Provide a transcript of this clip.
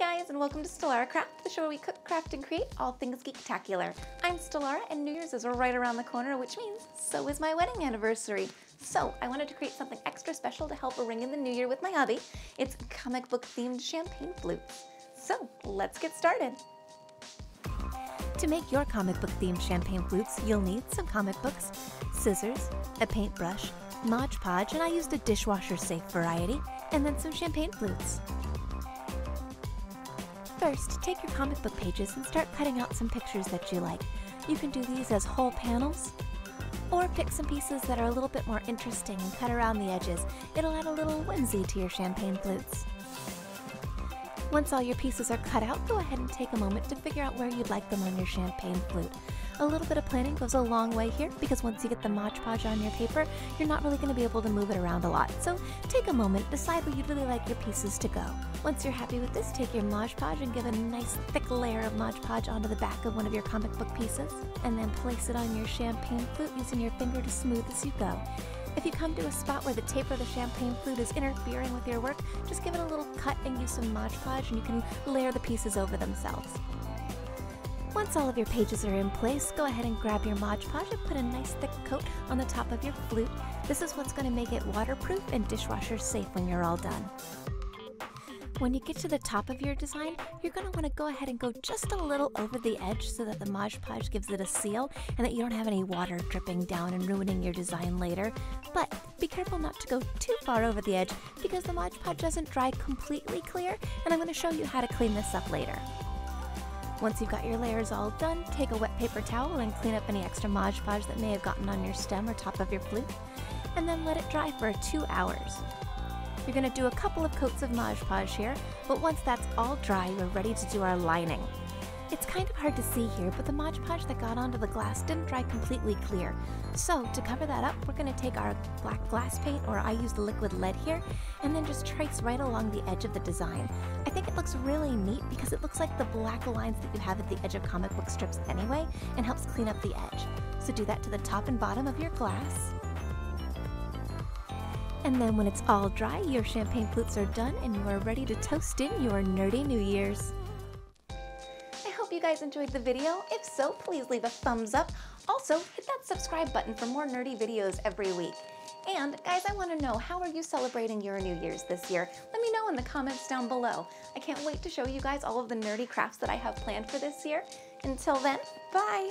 guys, and welcome to StalaraCraft, the show where we cook, craft, and create all things geek-tacular. I'm Stalara, and New Year's is right around the corner, which means so is my wedding anniversary. So I wanted to create something extra special to help ring in the new year with my hubby. It's comic book themed champagne flutes. So let's get started. To make your comic book themed champagne flutes, you'll need some comic books, scissors, a paintbrush, Mod Podge, and I used a dishwasher safe variety, and then some champagne flutes. First, take your comic book pages and start cutting out some pictures that you like. You can do these as whole panels, or pick some pieces that are a little bit more interesting and cut around the edges. It'll add a little whimsy to your champagne flutes. Once all your pieces are cut out, go ahead and take a moment to figure out where you'd like them on your champagne flute. A little bit of planning goes a long way here, because once you get the Mod Podge on your paper, you're not really going to be able to move it around a lot. So take a moment, decide where you'd really like your pieces to go. Once you're happy with this, take your Mod Podge and give a nice thick layer of Mod Podge onto the back of one of your comic book pieces, and then place it on your champagne flute using your finger to smooth as you go. If you come to a spot where the tape of the champagne flute is interfering with your work, just give it a little cut and use some Mod Podge, and you can layer the pieces over themselves. Once all of your pages are in place, go ahead and grab your Mod Podge and put a nice thick coat on the top of your flute. This is what's going to make it waterproof and dishwasher safe when you're all done. When you get to the top of your design, you're going to want to go ahead and go just a little over the edge so that the Mod Podge gives it a seal and that you don't have any water dripping down and ruining your design later. But be careful not to go too far over the edge because the Mod Podge doesn't dry completely clear, and I'm going to show you how to clean this up later. Once you've got your layers all done, take a wet paper towel and clean up any extra Mod Podge that may have gotten on your stem or top of your flute, and then let it dry for 2 hours. You're going to do a couple of coats of Mod Podge here, but once that's all dry, we're ready to do our lining. It's kind of hard to see here, but the Mod Podge that got onto the glass didn't dry completely clear. So to cover that up, we're going to take our black glass paint, or I use the liquid lead here, and then just trace right along the edge of the design. I think it looks really neat because it looks like the black lines that you have at the edge of comic book strips anyway, and helps clean up the edge. So do that to the top and bottom of your glass. And then when it's all dry, your champagne flutes are done and you are ready to toast in your nerdy New Year's. I hope you guys enjoyed the video. If so, please leave a thumbs up. Also, hit that subscribe button for more nerdy videos every week. And guys, I want to know, how are you celebrating your New Year's this year? Let me know in the comments down below. I can't wait to show you guys all of the nerdy crafts that I have planned for this year. Until then, bye!